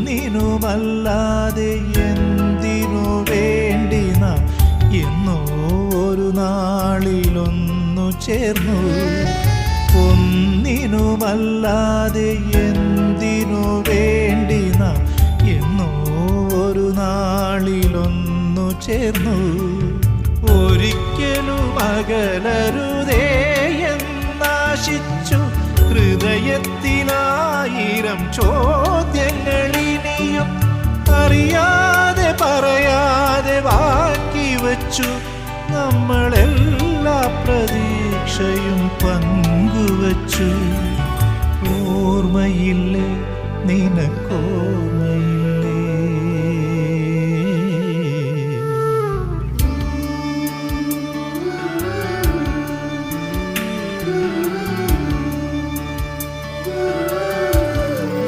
ഒന്നിനുമല്ലാതെ എന്തിനു വേണ്ടി നാം എന്നോ ഒരു നാളിലൊന്നു ചേർന്നു. ഒന്നിനുമല്ലാതെ എന്തിനു വേണ്ടി നാം എന്നോ ഒരു നാളിലൊന്നു ചേർന്നു. ഒരിക്കലും അകലരുതേ എന്നാശിച്ചു ഹൃദയത്തിലായിരം ചോദ്യങ്ങളിനിയും അറിയാതെ പറയാതെ ബാക്കി വച്ചു. നമ്മളെല്ലാ പ്രതീക്ഷയും പങ്കുവച്ചു. ഓർമ്മയില്ലേ നിനക്കോർമ്മ